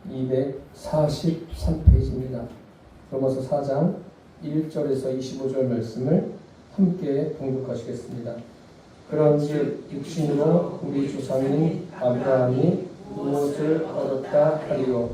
243페이지입니다. 로마서 4장 1절에서 25절 말씀을 함께 봉독하시겠습니다. 그런즉 육신으로 우리 조상인 아브라함이 무엇을 얻었다 하리요,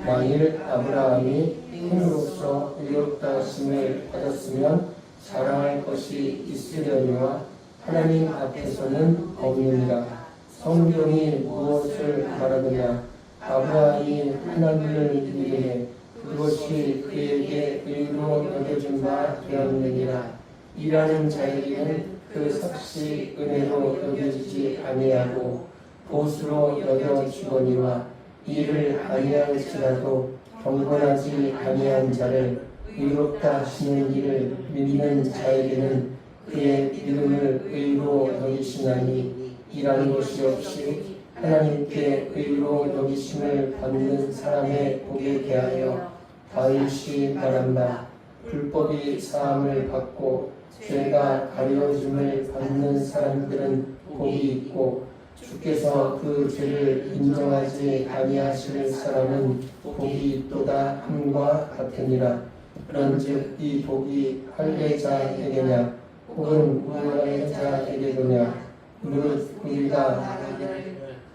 만일 아브라함이 힘으로써 의롭다 하심을 받았으면 자랑할 것이 있으려니와 하나님 앞에서는 없느니라. 성경이 무엇을 말하느냐? 아브라함이 하나님을 믿으매 그것이 그에게 의로 여겨진 바 되었느니라. 일하는 자에게는 그 삭시 은혜로 여겨지지 아니하고 보수로 여겨지거니와, 이를 아니할지라도 경건하지 아니한 자를 의롭다 하시는 이를 믿는 자에게는 그의 믿음을 의로 여기시나니, 일하는 것이 없이 하나님께 의로 여기심을 받는 사람의 복에 대하여 다윗이 말한 바, 불법이 사함을 받고 죄가 가려짐을 받는 사람들은 복이 있고 주께서 그 죄를 인정하지 아니하실 사람은 복이 있도다 함과 같으니라. 그런즉 이 복이 할례자에게냐 혹은 무할례자에게도냐? 무릇 우리가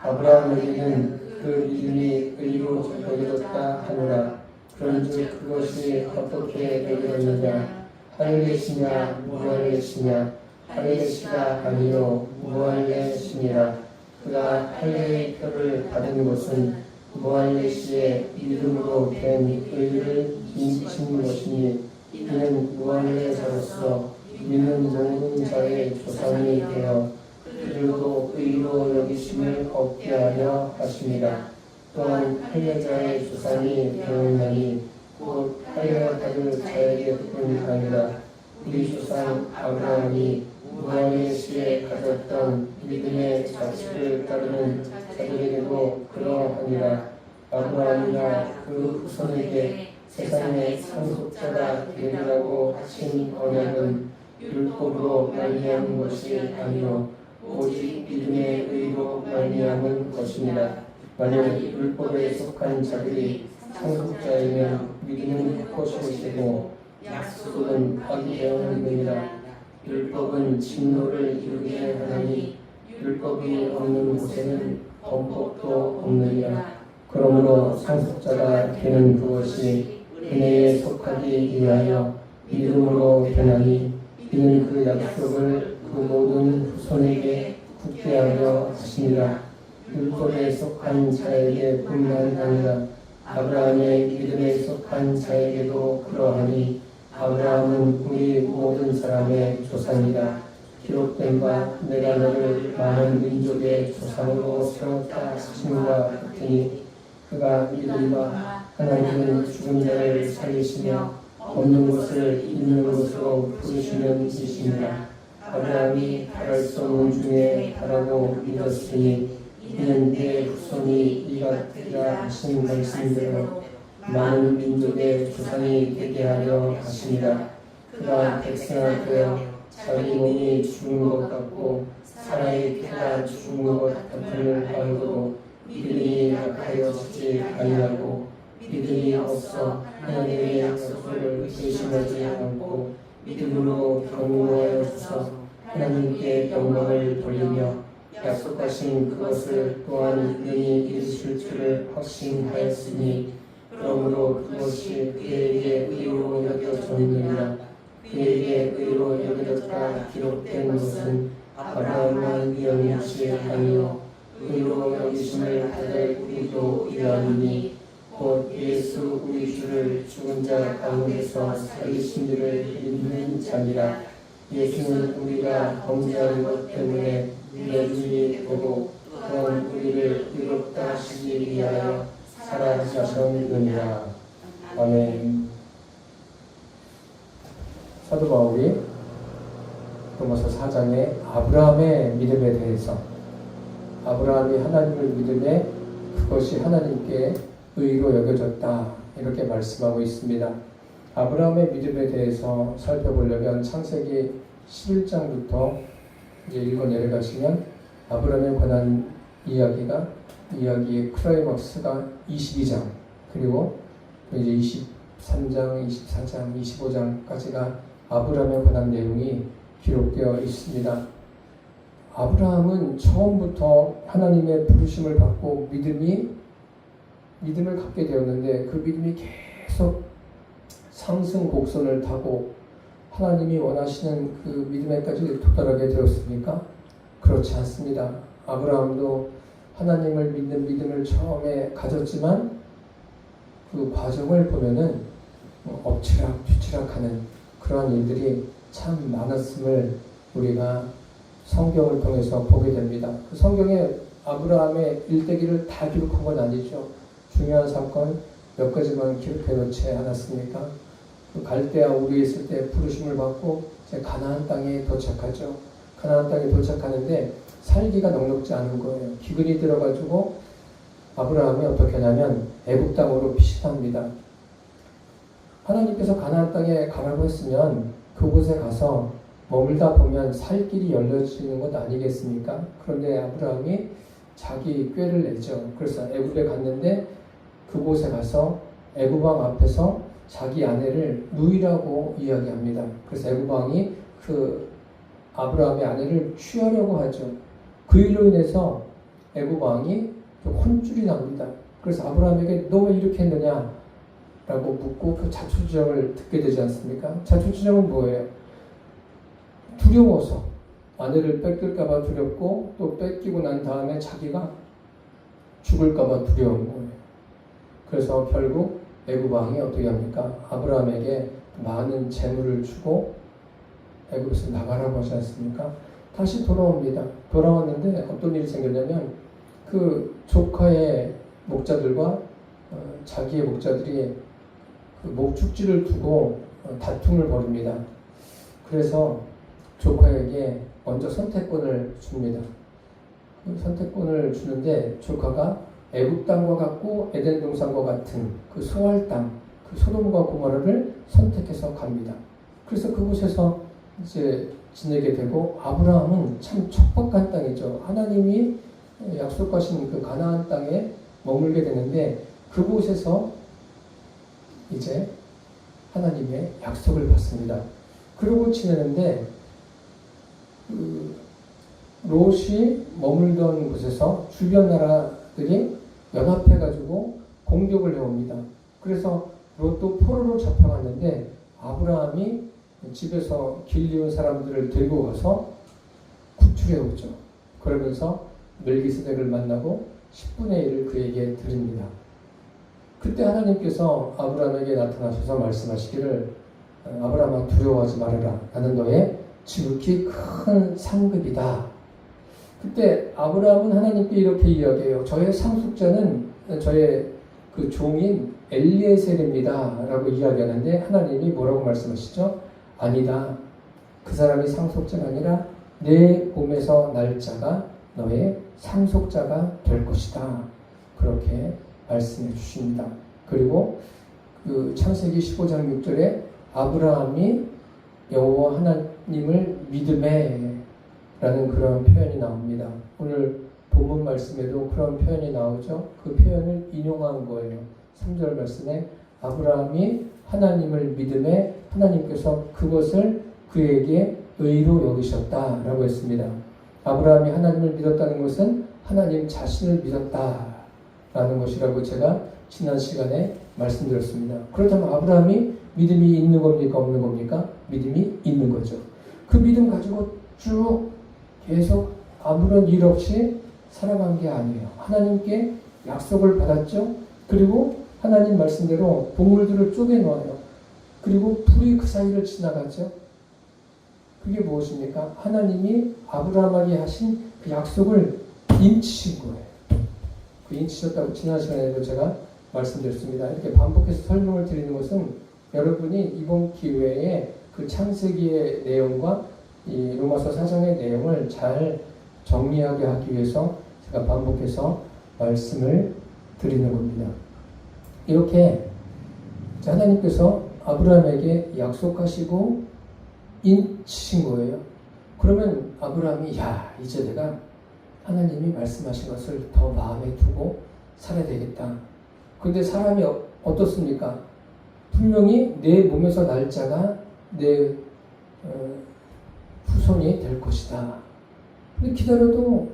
아브라함에게는 그 믿음이 의로 여겨졌다 하노라. 그런즉 그것이 어떻게 여겨졌느냐? 할례시냐 무할례시냐? 할례시가 아니요 무할례시니라. 그가 할례의 표를 받은 것은 무할례시의 믿음으로 된 의를 인치는 것이니, 이는 무할례자로서 믿는 모든 자의 조상이 되어 그들도 의로 여기심을 얻게 하려 하심이라. 또한 할례자의 조상이 되었나니 곧 할례받을 자에게뿐 아니라 우리 조상 아브라함이 무할례시에 가졌던 믿음의 자식을 따르는 자들에게도 그러하니라. 아브라함이나 그 후손에게 세상의 상속자가 되리라고 하신 언약은 율법으로 말미암은 것이 아니요 오직 믿음의 의로 말미암은 것이니라. 만약 율법에 속한 자들이 상속자이면 믿음은 헛것이고 약속은 파기되었느니라. 율법은 진노를 이루게 하나니 율법이 없는 곳에는 범법도 없느니라. 그러므로 상속자가 되는 그것이 은혜에 속하기 위하여 믿음으로 되나니, 이는 그 약속을 그 모든 후손에게 굳게 하려 하시니라. 율법에 속한 자에게 뿐만 아니라 아브라함의 믿음에 속한 자에게도 그러하니, 아브라함은 우리 모든 사람의 조상이라. 기록된 바 내가 너를 많은 민족의 조상으로 세웠다 하심과 같으니, 그가 믿은 바 하나님은 죽은 자를 살리시며 없는 것을 있는 것으로 부르시는 이시니라. 아브라함이 바랄 수 없는 중에 바라고 믿었으니, 이는 내 후손이 이가 되리라 하신 말씀대로 많은 민족의 조상이 되게 하려 하시니라. 그가 백성아 되어 자기 몸이 죽은 것 같고 사라의 태가 죽은 것 같음을 알고도 믿음이 약하여지지 아니하고, 믿음이 없어 하나님의 약속을 의심하지 않고 믿음으로 경고하여서 하나님께 영광을 돌리며 약속하신 그것을 또한 능히 이루실 줄을 확신하였으니, 그러므로 그것이 그에게 의로 여겨졌느니라. 그에게 의로 여겨졌다 기록된 것은 아브라함만 위한 것이 아니요 의로 여기심을 받을 우리도 위함이니, 곧 예수 우리 주를 죽은 자 가운데서 살리신 이를 믿는 자니라. 예수는 우리가 범죄한 것 때문에 내주이 되고 또한 우리를 의롭다 하시기 위하여 살아가셨느니라. 아멘. 사도 바울이 로마서 4장에 아브라함의 믿음에 대해서, 아브라함이 하나님을 믿음에 그것이 하나님께 의로 여겨졌다 이렇게 말씀하고 있습니다. 아브라함의 믿음에 대해서 살펴보려면 창세기 11장부터 이제 읽어 내려가시면 아브라함에 관한 이야기의 클라이막스가 22장 그리고 이제 23장, 24장, 25장까지가 아브라함에 관한 내용이 기록되어 있습니다. 아브라함은 처음부터 하나님의 부르심을 받고 믿음을 갖게 되었는데 그 믿음이 계속 상승 곡선을 타고 하나님이 원하시는 그 믿음에까지 도달하게 되었습니까? 그렇지 않습니다. 아브라함도 하나님을 믿는 믿음을 처음에 가졌지만 그 과정을 보면은 엎치락 뒤치락하는 그러한 일들이 참 많았음을 우리가 성경을 통해서 보게 됩니다. 그 성경에 아브라함의 일대기를 다 기록한 건 아니죠. 중요한 사건 몇 가지만 기록해 놓지 않았습니까? 그 갈대아 우리에 있을 때 부르심을 받고 이제 가나안 땅에 도착하죠. 가나안 땅에 도착하는데 살기가 넉넉지 않은 거예요. 기근이 들어가지고 아브라함이 어떻게 하냐면 애굽 땅으로 피신합니다. 하나님께서 가나안 땅에 가라고 했으면 그곳에 가서 머물다 보면 살 길이 열려지는 것 아니겠습니까? 그런데 아브라함이 자기 꾀를 내죠. 그래서 애굽에 갔는데 그곳에 가서 애굽 왕 앞에서 자기 아내를 누이라고 이야기합니다. 그래서 애굽 왕이 그 아브라함의 아내를 취하려고 하죠. 그 일로 인해서 애굽 왕이 혼쭐이 납니다. 그래서 아브라함에게 너 왜 이렇게 했느냐? 라고 묻고 그 자초지정을 듣게 되지 않습니까? 자초지정은 뭐예요? 두려워서 아내를 뺏길까봐 두렵고 또 뺏기고 난 다음에 자기가 죽을까봐 두려운 거예요. 그래서 결국 애굽 왕이 어떻게 합니까? 아브라함에게 많은 재물을 주고 애굽에서 나가라고 하지 않습니까? 다시 돌아옵니다. 돌아왔는데 어떤 일이 생겼냐면 그 조카의 목자들과 자기의 목자들이 그 목축지를 두고 다툼을 벌입니다. 그래서 조카에게 먼저 선택권을 줍니다. 그 선택권을 주는데 조카가 애굽 땅과 같고 에덴 동산과 같은 그 소알 땅, 그 소돔과 고모라를 선택해서 갑니다. 그래서 그곳에서 이제 지내게 되고 아브라함은 참 척박한 땅이죠. 하나님이 약속하신 그 가나안 땅에 머물게 되는데 그곳에서 이제 하나님의 약속을 받습니다. 그러고 지내는데 그 롯이 머물던 곳에서 주변 나라들이 연합해가지고 공격을 해옵니다. 그래서 롯도 포로로 잡혀갔는데 아브라함이 집에서 길리온 사람들을 들고 가서 구출해 오죠. 그러면서 멜기세덱을 만나고 10분의 1을 그에게 드립니다. 그때 하나님께서 아브라함에게 나타나셔서 말씀하시기를 아브라함아 두려워하지 말아라. 나는 너의 지극히 큰 상급이다. 그때 아브라함은 하나님께 이렇게 이야기해요. 저의 상속자는 저의 그 종인 엘리에셀입니다. 라고 이야기하는데 하나님이 뭐라고 말씀하시죠? 아니다. 그 사람이 상속자가 아니라 내 몸에서 날 자가 너의 상속자가 될 것이다. 그렇게 말씀해 주십니다. 그리고 그 창세기 15장 6절에 아브라함이 여호와 하나님을 믿음에 라는 그런 표현이 나옵니다. 오늘 본문 말씀에도 그런 표현이 나오죠. 그 표현을 인용한 거예요. 3절 말씀에 아브라함이 하나님을 믿음에 하나님께서 그것을 그에게 의로 여기셨다라고 했습니다. 아브라함이 하나님을 믿었다는 것은 하나님 자신을 믿었다라는 것이라고 제가 지난 시간에 말씀드렸습니다. 그렇다면 아브라함이 믿음이 있는 겁니까? 없는 겁니까? 믿음이 있는 거죠. 그 믿음 가지고 쭉 계속 아무런 일 없이 살아간 게 아니에요. 하나님께 약속을 받았죠. 그리고 하나님 말씀대로 동물들을 쪼개놓아요. 그리고 불이 그 사이를 지나가죠. 그게 무엇입니까? 하나님이 아브라함에게 하신 그 약속을 인치신 거예요. 그 인치셨다고 지난 시간에도 제가 말씀드렸습니다. 이렇게 반복해서 설명을 드리는 것은 여러분이 이번 기회에 그 창세기의 내용과 이 로마서 4장의 내용을 잘 정리하게 하기 위해서 제가 반복해서 말씀을 드리는 겁니다. 이렇게 하나님께서 아브라함에게 약속하시고 인치신 거예요. 그러면 아브라함이 이제 내가 하나님이 말씀하신 것을 더 마음에 두고 살아야 되겠다. 근데 사람이 어떻습니까? 분명히 내 몸에서 날 자가 내 후손이 될 것이다. 근데 기다려도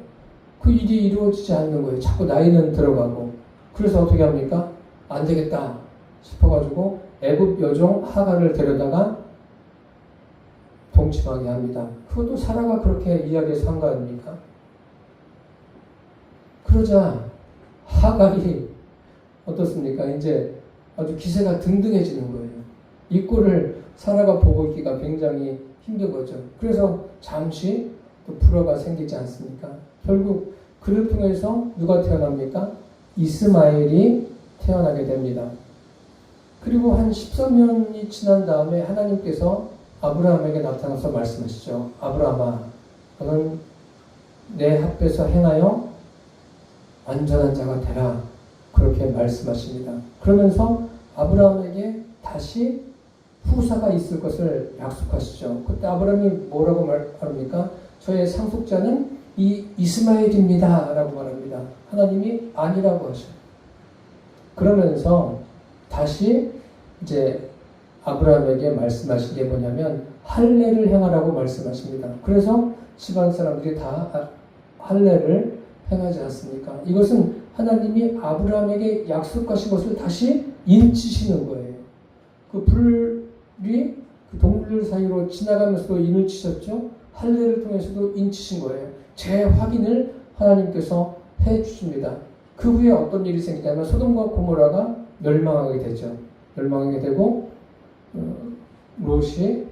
그 일이 이루어지지 않는 거예요. 자꾸 나이는 들어가고. 그래서 어떻게 합니까? 안 되겠다 싶어가지고 애굽 여종 하갈을 데려다가 동침하게 합니다. 그것도 사라가 그렇게 이야기해서 한 거 아닙니까? 그러자 하갈이 어떻습니까? 이제 아주 기세가 등등해지는 거예요. 이 꼴을 사라가 보고 있기가 굉장히 힘든 거죠. 그래서 잠시 또 불화가 생기지 않습니까? 결국 그를 통해서 누가 태어납니까? 이스마엘이 태어나게 됩니다. 그리고 한 13년이 지난 다음에 하나님께서 아브라함에게 나타나서 말씀하시죠. 아브라함아, 너는 내 앞에서 행하여 완전한 자가 되라. 그렇게 말씀하십니다. 그러면서 아브라함에게 다시 후사가 있을 것을 약속하시죠. 그때 아브라함이 뭐라고 말합니까? 저의 상속자는 이 이스마엘입니다. 라고 말합니다. 하나님이 아니라고 하셔요. 그러면서 다시 이제 아브라함에게 말씀하신 게 뭐냐면 할례를 행하라고 말씀하십니다. 그래서 집안 사람들이 다 할례를 행하지 않습니까? 이것은 하나님이 아브라함에게 약속하신 것을 다시 인치시는 거예요. 그 불이 그 동물 사이로 지나가면서도 인을 치셨죠. 할례를 통해서도 인치신 거예요. 재확인을 하나님께서 해주십니다. 그 후에 어떤 일이 생기냐면 소돔과 고모라가 멸망하게 되죠. 멸망하게 되고 롯이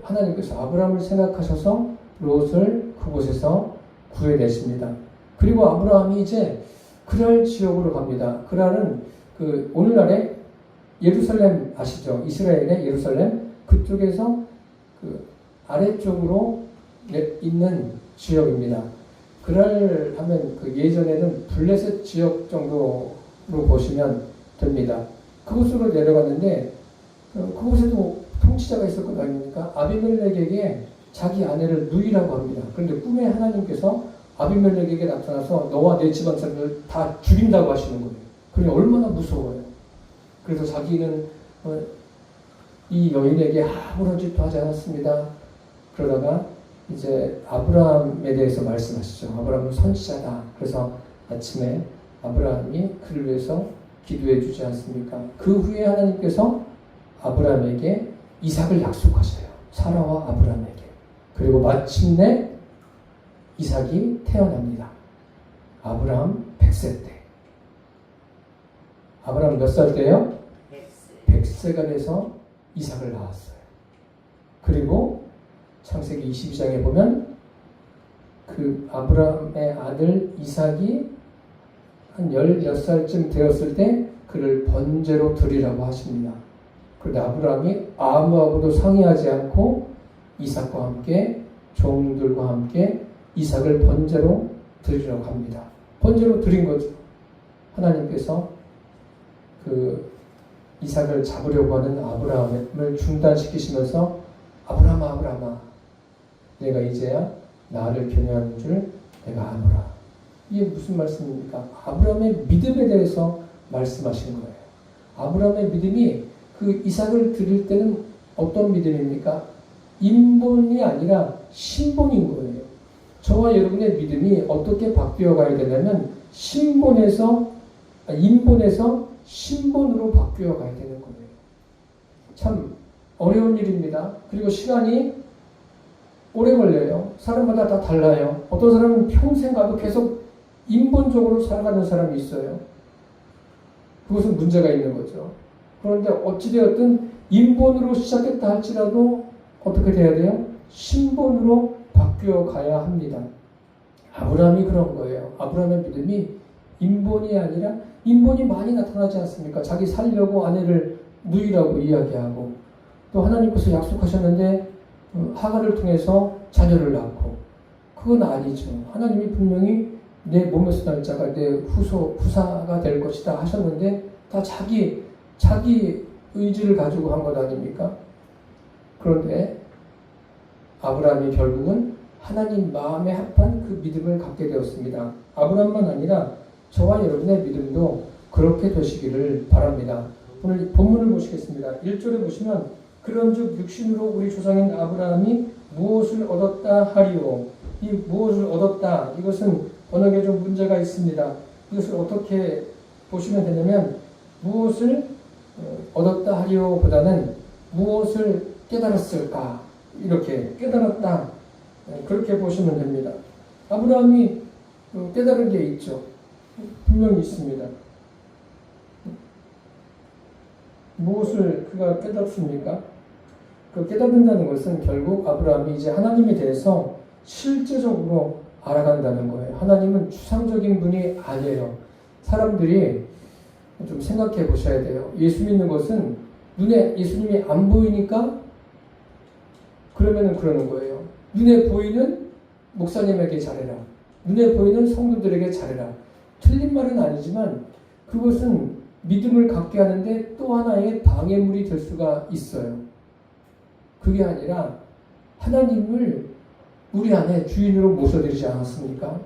하나님께서 아브라함을 생각하셔서 롯을 그곳에서 구해내십니다. 그리고 아브라함이 이제 그랄 지역으로 갑니다. 그랄은 그 오늘날의 예루살렘 아시죠? 이스라엘의 예루살렘 그쪽에서 그 아래쪽으로 있는 지역입니다. 그랄 하면 그 예전에는 블레셋 지역 정도로 보시면 됩니다. 그곳으로 내려갔는데 그곳에도 통치자가 있었던 거 아닙니까? 아비멜렉에게 자기 아내를 누이라고 합니다. 그런데 꿈에 하나님께서 아비멜렉에게 나타나서 너와 내 집안 사람들 다 죽인다고 하시는 거예요. 그러니 얼마나 무서워요. 그래서 자기는 이 여인에게 아무런 짓도 하지 않았습니다. 그러다가 이제 아브라함에 대해서 말씀하시죠. 아브라함은 선지자다. 그래서 아침에 아브라함이 그를 위해서 기도해 주지 않습니까? 그 후에 하나님께서 아브라함에게 이삭을 약속하셔요. 사라와 아브라함에게. 그리고 마침내 이삭이 태어납니다. 아브라함 100세 때. 아브라함 몇 살 때요? 100세가 돼서 이삭을 낳았어요. 그리고 창세기 22장에 보면 그 아브라함의 아들 이삭이 한 16살쯤 되었을 때 그를 번제로 드리라고 하십니다. 그런데 아브라함이 아무하고도 상의하지 않고 이삭과 함께 종들과 함께 이삭을 번제로 드리라고 합니다. 번제로 드린 거죠. 하나님께서 그 이삭을 잡으려고 하는 아브라함을 중단시키시면서 아브라함아 내가 이제야 나를 경외하는 줄 내가 아노라. 이게 무슨 말씀입니까? 아브라함의 믿음에 대해서 말씀하신 거예요. 아브라함의 믿음이 그 이삭을 드릴 때는 어떤 믿음입니까? 인본이 아니라 신본인 거예요. 저와 여러분의 믿음이 어떻게 바뀌어 가야 되냐면 인본에서 신본으로 바뀌어 가야 되는 거예요. 참 어려운 일입니다. 그리고 시간이 오래 걸려요. 사람마다 다 달라요. 어떤 사람은 평생 가도 계속 인본적으로 살아가는 사람이 있어요. 그것은 문제가 있는 거죠. 그런데 어찌되었든 인본으로 시작했다 할지라도 어떻게 돼야 돼요? 신본으로 바뀌어 가야 합니다. 아브라함이 그런 거예요. 아브라함의 믿음이 인본이 아니라 인본이 많이 나타나지 않습니까? 자기 살려고 아내를 누이라고 이야기하고 또 하나님께서 약속하셨는데 하갈을 통해서 자녀를 낳고 그건 아니죠. 하나님이 분명히 내 몸에서 날 자가 내 후사가 될 것이다 하셨는데 다 자기 의지를 가지고 한 것 아닙니까? 그런데 아브라함이 결국은 하나님 마음에 합한 그 믿음을 갖게 되었습니다. 아브라함만 아니라 저와 여러분의 믿음도 그렇게 되시기를 바랍니다. 오늘 본문을 보시겠습니다. 1절에 보시면 그런즉 육신으로 우리 조상인 아브라함이 무엇을 얻었다 하리오. 이 무엇을 얻었다, 이것은 번역에 좀 문제가 있습니다. 이것을 어떻게 보시면 되냐면 무엇을 얻었다 하리오 보다는 무엇을 깨달았을까, 이렇게 깨달았다, 그렇게 보시면 됩니다. 아브라함이 깨달은 게 있죠. 분명히 있습니다. 무엇을 그가 깨닫습니까? 그 깨닫는다는 것은 결국 아브라함이 이제 하나님에 대해서 실제적으로 알아간다는 거예요. 하나님은 추상적인 분이 아니에요. 사람들이 좀 생각해 보셔야 돼요. 예수 믿는 것은 눈에 예수님이 안 보이니까 그러면은 그러는 거예요. 눈에 보이는 목사님에게 잘해라. 눈에 보이는 성도들에게 잘해라. 틀린 말은 아니지만 그것은 믿음을 갖게 하는데 또 하나의 방해물이 될 수가 있어요. 그게 아니라 하나님을 우리 안에 주인으로 모셔드리지 않았습니까?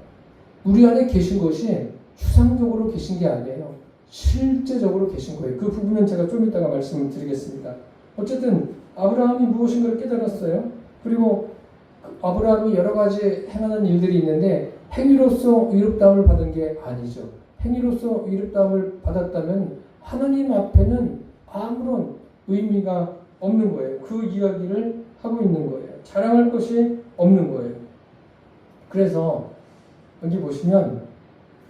우리 안에 계신 것이 추상적으로 계신 게 아니에요. 실제적으로 계신 거예요. 그 부분은 제가 좀 이따가 말씀을 드리겠습니다. 어쨌든 아브라함이 무엇인가를 깨달았어요. 그리고 아브라함이 여러 가지 행하는 일들이 있는데 행위로서 의롭다함을 받은 게 아니죠. 행위로서 의롭다함을 받았다면 하나님 앞에는 아무런 의미가 없는 거예요. 그 이야기를 하고 있는 거예요. 자랑할 것이 없는 거예요. 그래서 여기 보시면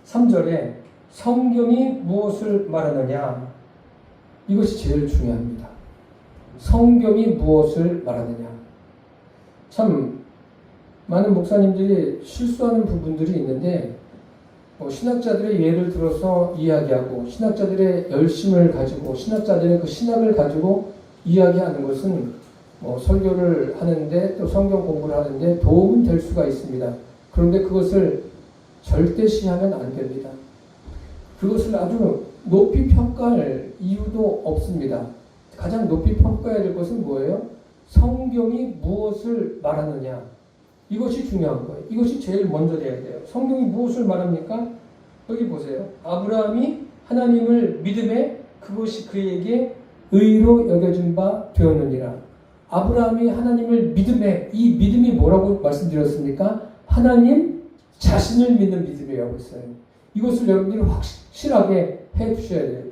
3절에 성경이 무엇을 말하느냐, 이것이 제일 중요합니다. 성경이 무엇을 말하느냐. 참 많은 목사님들이 실수하는 부분들이 있는데 신학자들의 예를 들어서 이야기하고 신학자들의 열심을 가지고 신학자들의 그 신학을 가지고 이야기하는 것은 설교를 하는데 또 성경 공부를 하는데 도움은 될 수가 있습니다. 그런데 그것을 절대시하면 안 됩니다. 그것을 아주 높이 평가할 이유도 없습니다. 가장 높이 평가해야 될 것은 뭐예요? 성경이 무엇을 말하느냐. 이것이 중요한 거예요. 이것이 제일 먼저 돼야 돼요. 성경이 무엇을 말합니까? 여기 보세요. 아브라함이 하나님을 믿음에 그것이 그에게 의로 여겨진 바 되었느니라. 아브라함이 하나님을 믿음에, 이 믿음이 뭐라고 말씀드렸습니까? 하나님 자신을 믿는 믿음이라고 했어요. 이것을 여러분들이 확실하게 해 주셔야 돼요.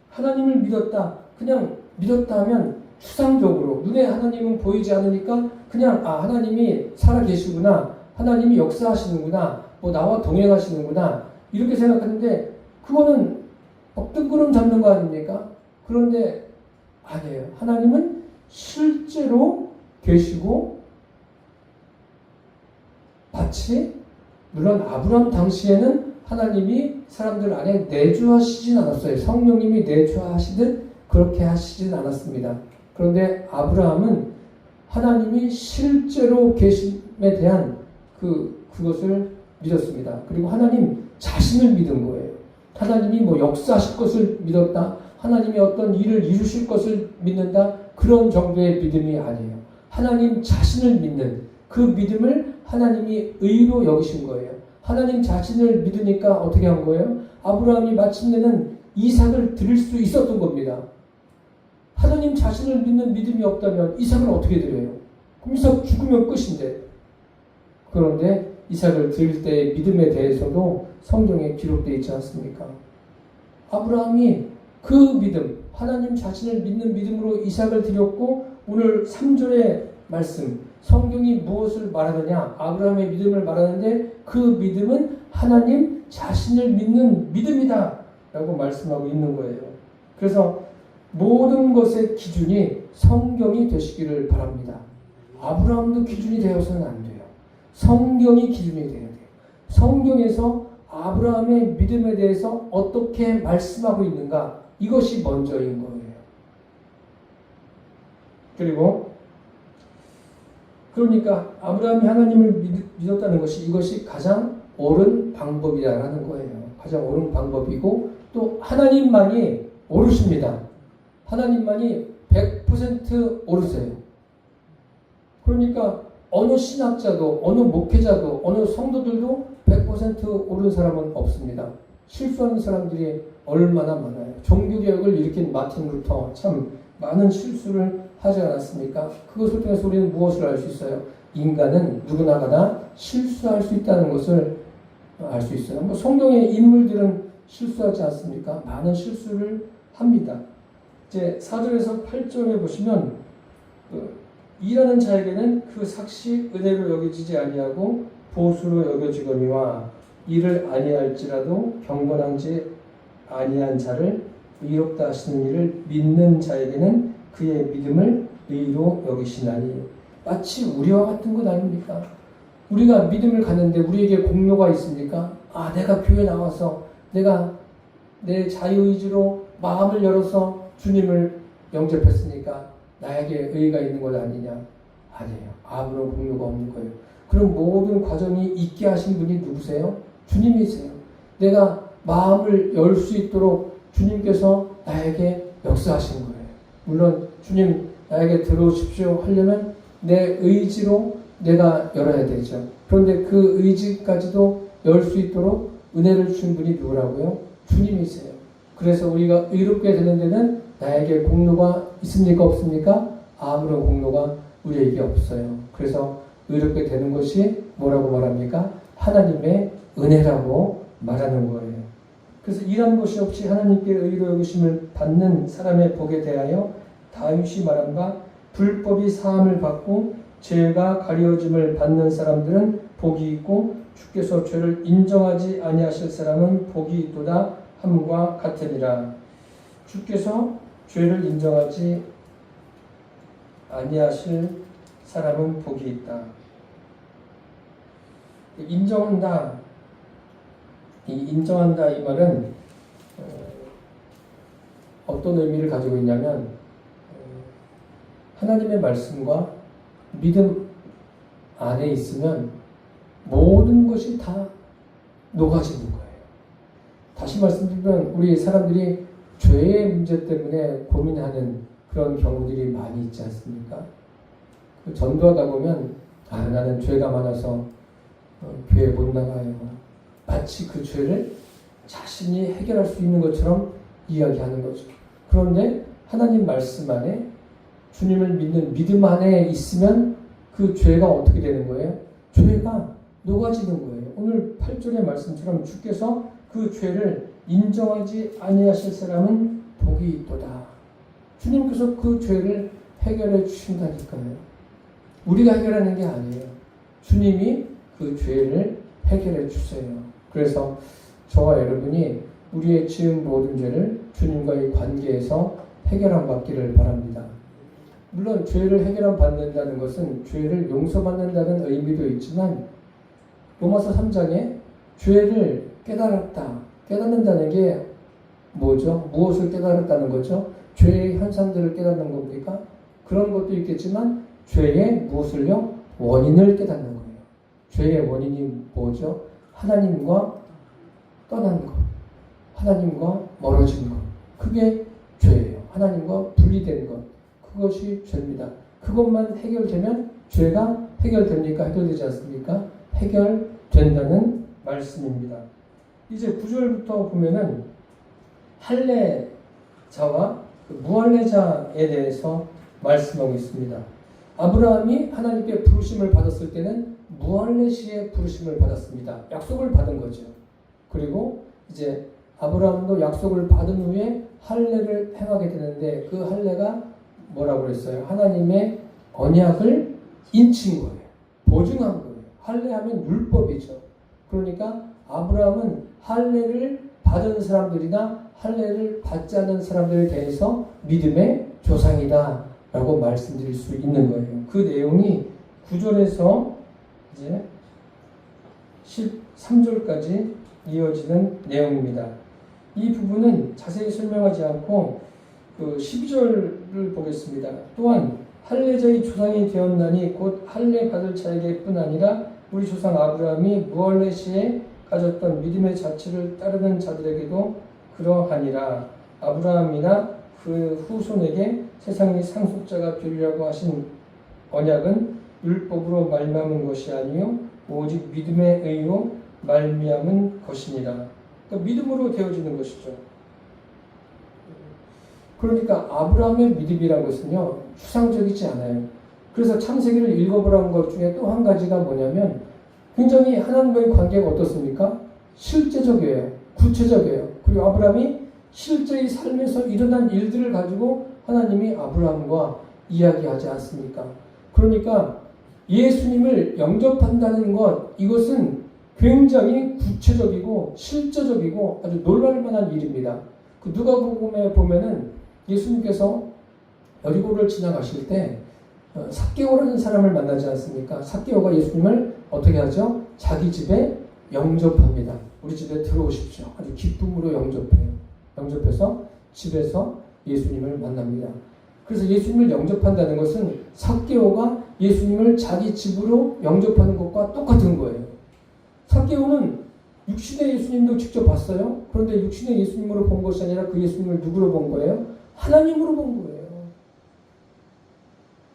하나님을 믿었다. 그냥 믿었다 하면 추상적으로 눈에 하나님은 보이지 않으니까 그냥 하나님이 살아계시구나, 하나님이 역사하시는구나, 나와 동행하시는구나, 이렇게 생각하는데 그거는 뜬구름 잡는 거 아닙니까? 그런데 아니에요. 하나님은 실제로 계시고 마치 물론 아브라함 당시에는 하나님이 사람들 안에 내주하시진 않았어요. 성령님이 내주하시듯 그렇게 하시진 않았습니다. 그런데 아브라함은 하나님이 실제로 계심에 대한 그것을 믿었습니다. 그리고 하나님 자신을 믿은 거예요. 하나님이 역사하실 것을 믿었다. 하나님이 어떤 일을 이루실 것을 믿는다. 그런 정도의 믿음이 아니에요. 하나님 자신을 믿는 그 믿음을 하나님이 의로 여기신 거예요. 하나님 자신을 믿으니까 어떻게 한 거예요? 아브라함이 마침내는 이삭을 드릴 수 있었던 겁니다. 하나님 자신을 믿는 믿음이 없다면 이삭을 어떻게 드려요? 그럼 이삭 죽으면 끝인데. 그런데 이삭을 드릴 때의 믿음에 대해서도 성경에 기록되어 있지 않습니까? 아브라함이 그 믿음, 하나님 자신을 믿는 믿음으로 이삭을 드렸고, 오늘 3절의 말씀, 성경이 무엇을 말하느냐? 아브라함의 믿음을 말하는데 그 믿음은 하나님 자신을 믿는 믿음이다 라고 말씀하고 있는 거예요. 그래서 모든 것의 기준이 성경이 되시기를 바랍니다. 아브라함도 기준이 되어서는 안 돼요. 성경이 기준이 돼야 돼요. 성경에서 아브라함의 믿음에 대해서 어떻게 말씀하고 있는가, 이것이 먼저인 거예요. 그러니까 아브라함이 하나님을 믿었다는 것이 이것이 가장 옳은 방법이라는 거예요. 가장 옳은 방법이고 또 하나님만이 옳으십니다. 하나님만이 100% 옳으세요. 그러니까 어느 신학자도 어느 목회자도 어느 성도들도 100% 옳은 사람은 없습니다. 실수하는 사람들이 얼마나 많아요. 종교개혁을 일으킨 마틴 루터 참 많은 실수를 하지 않았습니까? 그것을 통해서 우리는 무엇을 알 수 있어요? 인간은 누구나가나 실수할 수 있다는 것을 알 수 있어요. 뭐 성경의 인물들은 실수하지 않습니까? 많은 실수를 합니다. 이제 4절에서 8절에 보시면 일하는 자에게는 그 삭시 은혜로 여겨지지 아니하고 보수로 여겨지거니와 일을 아니할지라도 경건하지 아니한 자를 의롭다 하시는 일을 믿는 자에게는 그의 믿음을 의로 여기시나니. 마치 우리와 같은 것 아닙니까? 우리가 믿음을 갖는데 우리에게 공로가 있습니까? 내가 교회 나와서 내가 내 자유의지로 마음을 열어서 주님을 영접했으니까 나에게 의의가 있는 것 아니냐? 아니에요. 아무런 공로가 없는 거예요. 그럼 모든 과정이 있게 하신 분이 누구세요? 주님이세요. 내가 마음을 열 수 있도록 주님께서 나에게 역사하신 거예요. 물론 주님 나에게 들어오십시오 하려면 내 의지로 내가 열어야 되죠. 그런데 그 의지까지도 열 수 있도록 은혜를 주신 분이 누구라고요? 주님이세요. 그래서 우리가 의롭게 되는 데는 나에게 공로가 있습니까? 없습니까? 아무런 공로가 우리에게 없어요. 그래서 의롭게 되는 것이 뭐라고 말합니까? 하나님의 은혜라고 말하는 거예요. 그래서 일한 것이 없이 하나님께 의로 여기심을 받는 사람의 복에 대하여 다윗이 말한 바 불법이 사함을 받고 죄가 가려짐을 받는 사람들은 복이 있고 주께서 죄를 인정하지 아니하실 사람은 복이 있도다 함과 같으니라. 주께서 죄를 인정하지 아니하실 사람은 복이 있다. 인정한다. 이 인정한다 이 말은 어떤 의미를 가지고 있냐면 하나님의 말씀과 믿음 안에 있으면 모든 것이 다 녹아지는 거예요. 다시 말씀드리면 우리 사람들이 죄의 문제 때문에 고민하는 그런 경우들이 많이 있지 않습니까? 전도하다 보면 나는 죄가 많아서 교회 못 나가요. 마치 그 죄를 자신이 해결할 수 있는 것처럼 이야기하는 거죠. 그런데 하나님 말씀 안에 주님을 믿는 믿음 안에 있으면 그 죄가 어떻게 되는 거예요? 죄가 녹아지는 거예요. 오늘 8절의 말씀처럼 주께서 그 죄를 인정하지 아니하실 사람은 복이 있도다. 주님께서 그 죄를 해결해 주신다니까요. 우리가 해결하는 게 아니에요. 주님이 그 죄를 해결해 주세요. 그래서 저와 여러분이 우리의 지은 모든 죄를 주님과의 관계에서 해결함 받기를 바랍니다. 물론 죄를 해결함 받는다는 것은 죄를 용서받는다는 의미도 있지만 로마서 3장에 죄를 깨달았다. 깨닫는다는 게 뭐죠? 무엇을 깨달았다는 거죠? 죄의 현상들을 깨닫는 겁니까? 그런 것도 있겠지만 죄의 무엇을요? 원인을 깨닫는 거예요. 죄의 원인이 뭐죠? 하나님과 떠난 것, 하나님과 멀어진 것. 그게 죄예요. 하나님과 분리된 것. 그것이 죄입니다. 그것만 해결되면 죄가 해결됩니까? 해결되지 않습니까? 해결된다는 말씀입니다. 이제 9절부터 보면은 할례자와 무할례자에 대해서 말씀하고 있습니다. 아브라함이 하나님께 부르심을 받았을 때는 무할례시의 부르심을 받았습니다. 약속을 받은 거죠. 그리고 이제 아브라함도 약속을 받은 후에 할례를 행하게 되는데 그 할례가 뭐라고 그랬어요? 하나님의 언약을 인친 거예요. 보증한 거예요. 할례하면 율법이죠. 그러니까 아브라함은 할례를 받은 사람들이나 할례를 받지 않는 사람들에 대해서 믿음의 조상이다 라고 말씀드릴 수 있는 거예요. 그 내용이 9절에서 이제 13절까지 이어지는 내용입니다. 이 부분은 자세히 설명하지 않고 그 12절을 보겠습니다. 또한 할례자의 조상이 되었나니 곧 할례 받을 자에게뿐 아니라 우리 조상 아브라함이 무할례 시에 가졌던 믿음의 자체를 따르는 자들에게도 그러하니라. 아브라함이나 그 후손에게 세상의 상속자가 되리라고 하신 언약은 율법으로 말미암은 것이 아니요 오직 믿음의 의로 말미암은 것이니라. 그러니까 믿음으로 되어지는 것이죠. 그러니까 아브라함의 믿음이라는 것은요, 추상적이지 않아요. 그래서 창세기를 읽어보라는 것 중에 또 한 가지가 뭐냐면 굉장히 하나님과의 관계가 어떻습니까? 실제적이에요. 구체적이에요. 그리고 아브라함이 실제의 삶에서 일어난 일들을 가지고 하나님이 아브라함과 이야기하지 않습니까? 그러니까 예수님을 영접한다는 것, 이것은 굉장히 구체적이고 실제적이고 아주 놀랄 만한 일입니다. 그 누가복음에 보면은 예수님께서 여리고를 지나가실 때 삭개오라는 사람을 만나지 않습니까? 삭개오가 예수님을 어떻게 하죠? 자기 집에 영접합니다. 우리 집에 들어오십시오. 아주 기쁨으로 영접해요. 영접해서 집에서 예수님을 만납니다. 그래서 예수님을 영접한다는 것은 삭개오가 예수님을 자기 집으로 영접하는 것과 똑같은 거예요. 삭개오는 육신의 예수님도 직접 봤어요. 그런데 육신의 예수님으로 본 것이 아니라 그 예수님을 누구로 본 거예요? 하나님으로 본 거예요.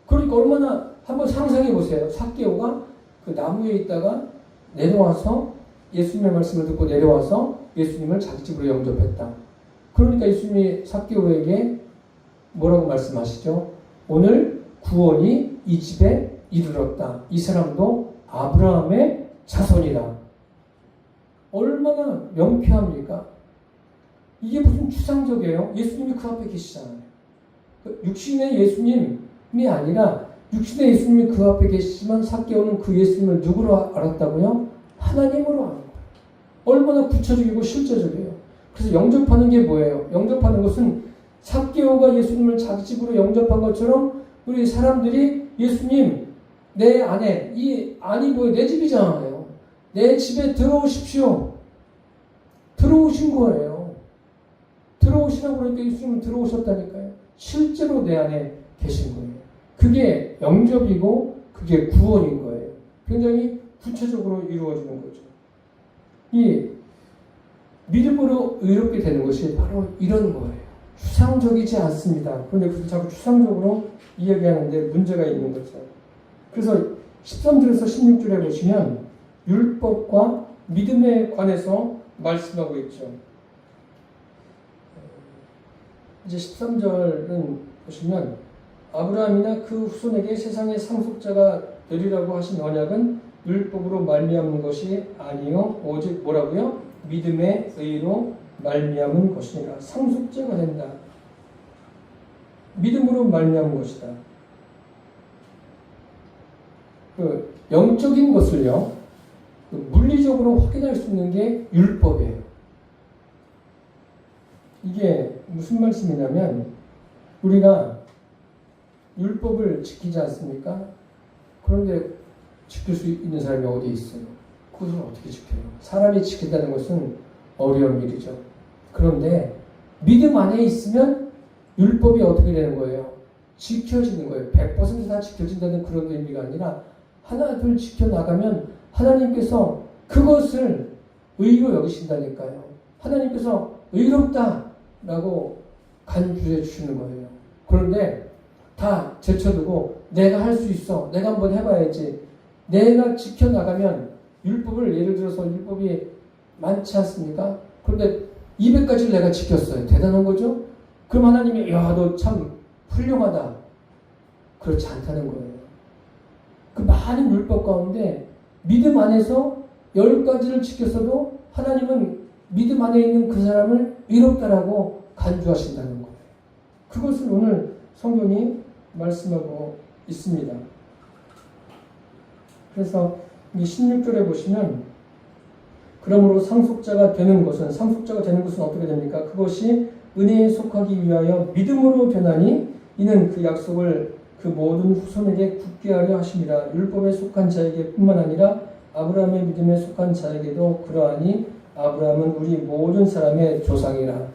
그러니까 얼마나 한번 상상해 보세요. 삭개오가 그 나무에 있다가 내려와서 예수님의 말씀을 듣고 내려와서 예수님을 자기 집으로 영접했다. 그러니까 예수님이 삭개오에게 뭐라고 말씀하시죠? 오늘 구원이 이 집에 이르렀다. 이 사람도 아브라함의 자손이다. 얼마나 명쾌합니까? 이게 무슨 추상적이에요? 예수님이 그 앞에 계시잖아요. 육신의 예수님이 아니라 육신의 예수님이 그 앞에 계시지만 삭개오는 그 예수님을 누구로 알았다고요? 하나님으로 아는 거예요. 얼마나 구체적이고 실제적이에요. 그래서 영접하는 게 뭐예요? 영접하는 것은 삭개오가 예수님을 자기 집으로 영접한 것처럼 우리 사람들이 예수님, 내 안에, 이 안이 뭐예요? 내 집이잖아요. 내 집에 들어오십시오. 들어오신 거예요. 들어오시라고 그러니까 예수님은 들어오셨다니까요. 실제로 내 안에 계신 거예요. 그게 영접이고 그게 구원인 거예요. 굉장히 구체적으로 이루어지는 거죠. 이 믿음으로 의롭게 되는 것이 바로 이런 거예요. 추상적이지 않습니다. 그런데 그걸 자꾸 추상적으로 이야기하는데 문제가 있는 거죠. 그래서 13절에서 16절에 보시면 율법과 믿음에 관해서 말씀하고 있죠. 이제 13절은 보시면 아브라함이나 그 후손에게 세상의 상속자가 되리라고 하신 언약은 율법으로 말미암은 것이 아니요 오직 뭐라고요? 믿음의 의로 말미암은 것이니라. 상속자가 된다. 믿음으로 말미암은 것이다. 그 영적인 것을요, 물리적으로 확인할 수 있는 게 율법이에요. 이게 무슨 말씀이냐면 우리가 율법을 지키지 않습니까? 그런데 지킬 수 있는 사람이 어디 있어요? 그것을 어떻게 지켜요? 사람이 지킨다는 것은 어려운 일이죠. 그런데 믿음 안에 있으면 율법이 어떻게 되는 거예요? 지켜지는 거예요. 100% 다 지켜진다는 그런 의미가 아니라 하나 둘 지켜나가면 하나님께서 그것을 의로 여기신다니까요. 하나님께서 의롭다라고 간주해 주시는 거예요. 그런데 다 제쳐두고 내가 할 수 있어. 내가 한번 해봐야지. 내가 지켜나가면 율법을 예를 들어서 율법이 많지 않습니까? 그런데 200가지를 내가 지켰어요. 대단한 거죠? 그럼 하나님이 야, 너 참 훌륭하다. 그렇지 않다는 거예요. 그 많은 율법 가운데 믿음 안에서 10가지를 지켰어도 하나님은 믿음 안에 있는 그 사람을 의롭다라고 간주하신다는 거예요. 그것을 오늘 성경이 말씀하고 있습니다. 그래서 이 16절에 보시면 그러므로 상속자가 되는 것은 어떻게 됩니까? 그것이 은혜에 속하기 위하여 믿음으로 되나니 이는 그 약속을 그 모든 후손에게 굳게 하려 하심이라. 율법에 속한 자에게 뿐만 아니라 아브라함의 믿음에 속한 자에게도 그러하니 아브라함은 우리 모든 사람의 조상이라.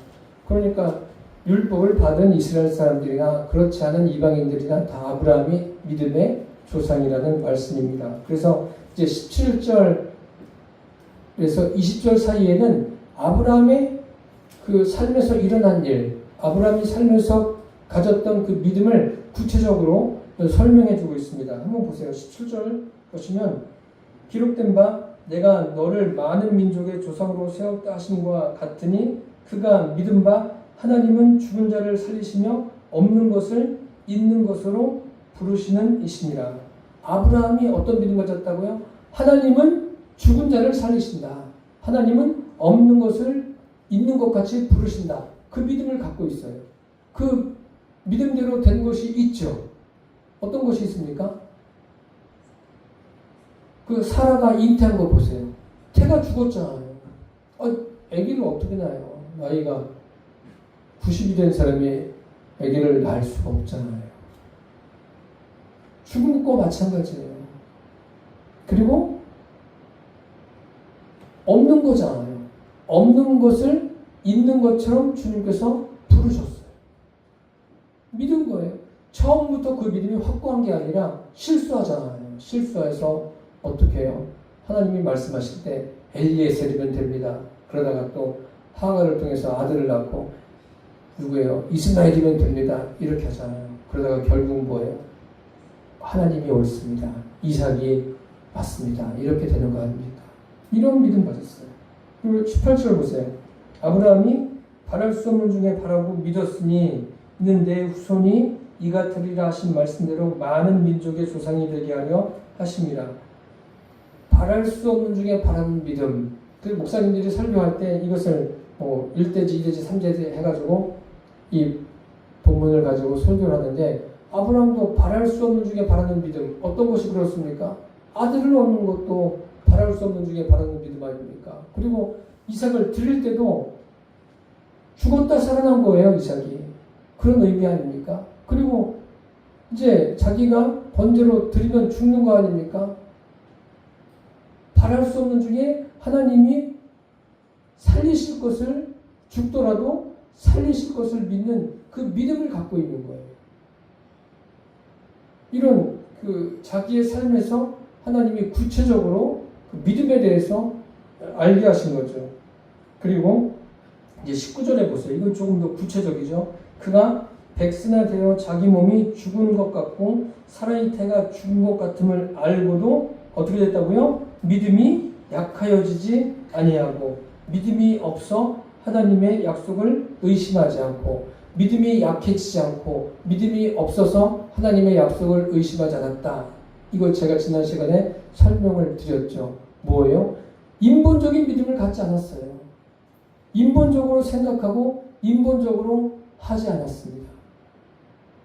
그러니까 율법을 받은 이스라엘 사람들이나 그렇지 않은 이방인들이나 다 아브라함이 믿음의 조상이라는 말씀입니다. 그래서 이제 17절에서 20절 사이에는 아브라함의 그 삶에서 일어난 일, 아브라함이 살면서 가졌던 그 믿음을 구체적으로 설명해 주고 있습니다. 한번 보세요. 17절 보시면 기록된 바 내가 너를 많은 민족의 조상으로 세웠다 하심과 같으니 그가 믿은 바 하나님은 죽은 자를 살리시며 없는 것을 있는 것으로 부르시는 이시니라. 아브라함이 어떤 믿음 가졌다고요? 하나님은 죽은 자를 살리신다. 하나님은 없는 것을 있는 것 같이 부르신다. 그 믿음을 갖고 있어요. 그 믿음대로 된 것이 있죠. 어떤 것이 있습니까? 그 사라가 잉태한 거 보세요. 태가 죽었잖아요. 아기를 어떻게 낳아요? 나이가 90이 된 사람이 아기를 낳을 수가 없잖아요. 죽은 것과 마찬가지예요. 그리고 없는 거잖아요. 없는 것을 있는 것처럼 주님께서 부르셨어요. 믿은 거예요. 처음부터 그 믿음이 확고한 게 아니라 실수하잖아요. 실수해서 어떻게 해요? 하나님이 말씀하실 때 엘리에셀이면 됩니다. 그러다가 또 하가를 통해서 아들을 낳고 누구예요? 이스마엘이면 됩니다. 이렇게 하잖아요. 그러다가 결국 뭐예요? 하나님이 옳습니다. 이삭이 맞습니다. 이렇게 되는 거 아닙니까? 이런 믿음 가졌어요. 그리고 18절 보세요. 아브라함이 바랄 수 없는 중에 바라고 믿었으니 이는 내 후손이 이 같으리라 하신 말씀대로 많은 민족의 조상이 되게 하려 하십니다. 바랄 수 없는 중에 바라는 믿음. 그 목사님들이 설교할 때 이것을 1대지, 2대지, 3대지 해가지고 이 본문을 가지고 설교를 하는데 아브라함도 바랄 수 없는 중에 바라는 믿음. 어떤 것이 그렇습니까? 아들을 얻는 것도 바랄 수 없는 중에 바라는 믿음 아닙니까? 그리고 이삭을 드릴 때도 죽었다 살아난 거예요, 이삭이. 그런 의미 아닙니까? 그리고 이제 자기가 번제로 드리면 죽는 거 아닙니까? 바랄 수 없는 중에 하나님이 살리실 것을 죽더라도 살리실 것을 믿는 그 믿음을 갖고 있는 거예요. 이런 자기의 삶에서 하나님이 구체적으로 그 믿음에 대해서 알게 하신 거죠. 그리고 이제 19절에 보세요. 이건 조금 더 구체적이죠. 그가 백세나 되어 자기 몸이 죽은 것 같고 사라의 태가 죽은 것 같음을 알고도 어떻게 됐다고요? 믿음이 약하여지지 아니하고 믿음이 없어 하나님의 약속을 의심하지 않고 믿음이 약해지지 않고 믿음이 없어서 하나님의 약속을 의심하지 않았다. 이걸 제가 지난 시간에 설명을 드렸죠. 뭐예요? 인본적인 믿음을 갖지 않았어요. 인본적으로 생각하고 인본적으로 하지 않았습니다.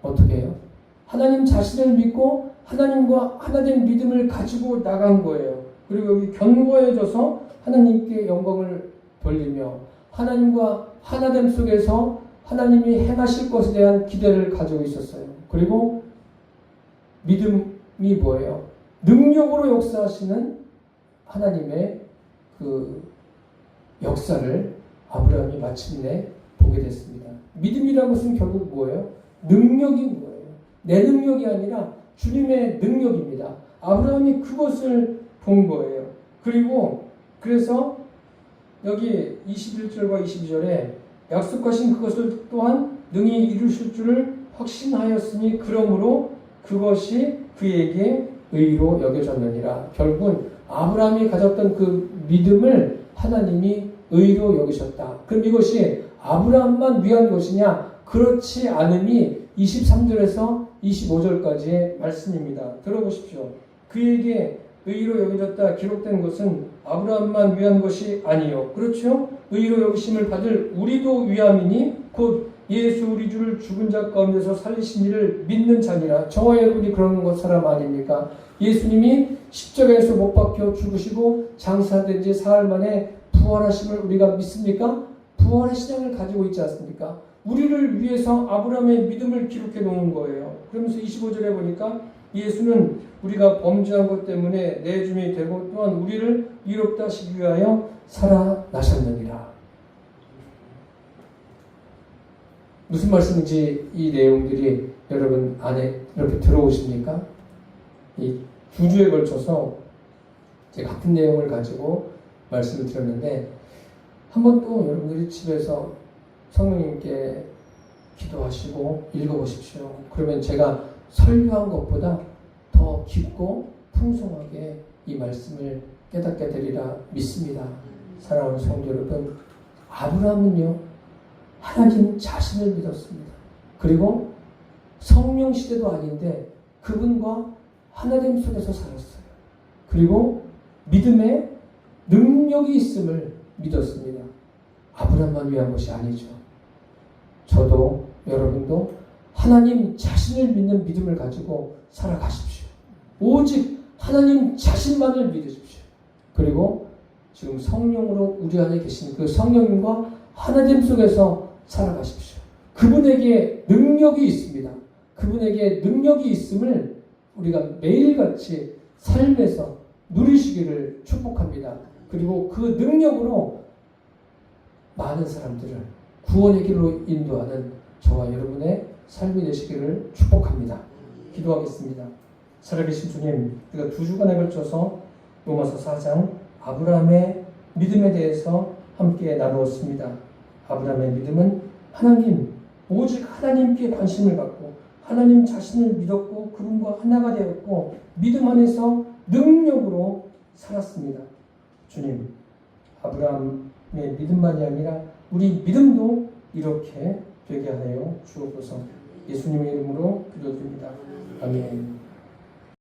어떻게 해요? 하나님 자신을 믿고 하나님과 하나된 믿음을 가지고 나간 거예요. 그리고 여기 견고해져서 하나님께 영광을 돌리며 하나님과 하나됨 속에서 하나님이 행하실 것에 대한 기대를 가지고 있었어요. 그리고 믿음이 뭐예요? 능력으로 역사하시는 하나님의 그 역사를 아브라함이 마침내 보게 됐습니다. 믿음이라는 것은 결국 뭐예요? 능력이 뭐예요? 내 능력이 아니라 주님의 능력입니다. 아브라함이 그것을 본 거예요. 그리고 그래서 여기 21절과 22절에 약속하신 그것을 또한 능히 이루실 줄을 확신하였으니 그러므로 그것이 그에게 의로 여겨졌느니라. 결국은 아브라함이 가졌던 그 믿음을 하나님이 의로 여기셨다. 그럼 이것이 아브라함만 위한 것이냐? 그렇지 않음이 23절에서 25절까지의 말씀입니다. 들어보십시오. 그에게 의로 여겨졌다 기록된 것은 아브라함만 위한 것이 아니요. 그렇죠? 의로 여기심을 받을 우리도 위함이니 곧 예수 우리 주를 죽은 자 가운데서 살리신 이를 믿는 자니라. 저와 여러분이 그런 것 사람 아닙니까? 예수님이 십자가에서 못 박혀 죽으시고 장사된 지 사흘 만에 부활하심을 우리가 믿습니까? 부활의 신앙을 가지고 있지 않습니까? 우리를 위해서 아브라함의 믿음을 기록해 놓은 거예요. 그러면서 25절에 보니까 예수는 우리가 범죄한 것 때문에 내줌이 되고 또한 우리를 이롭다 하시기 위하여 살아나셨느니라. 무슨 말씀인지 이 내용들이 여러분 안에 이렇게 들어오십니까? 이 두 주에 걸쳐서 같은 내용을 가지고 말씀을 드렸는데 한 번 또 여러분들이 집에서 성령님께 기도하시고 읽어보십시오. 그러면 제가 설교한 것보다 더 깊고 풍성하게 이 말씀을 깨닫게 되리라 믿습니다. 사랑하는 성도 여러분, 아브라함은요 하나님 자신을 믿었습니다. 그리고 성령 시대도 아닌데 그분과 하나님 속에서 살았어요. 그리고 믿음에 능력이 있음을 믿었습니다. 아브라함만 위한 것이 아니죠. 저도 여러분도 하나님 자신을 믿는 믿음을 가지고 살아가십시오. 오직 하나님 자신만을 믿으십시오. 그리고 지금 성령으로 우리 안에 계신 그 성령님과 하나님 속에서 살아가십시오. 그분에게 능력이 있습니다. 그분에게 능력이 있음을 우리가 매일같이 삶에서 누리시기를 축복합니다. 그리고 그 능력으로 많은 사람들을 구원의 길로 인도하는 저와 여러분의 삶이 되시기를 축복합니다. 기도하겠습니다. 살아계신 주님, 우리가 2주간에 걸쳐서 로마서 4장 아브라함의 믿음에 대해서 함께 나누었습니다. 아브라함의 믿음은 하나님, 오직 하나님께 관심을 갖고 하나님 자신을 믿었고 그분과 하나가 되었고 믿음 안에서 능력으로 살았습니다. 주님, 아브라함의 믿음만이 아니라 우리 믿음도 이렇게 되게 하여 주옵소서. 예수님의 이름으로 기도드립니다. 아멘.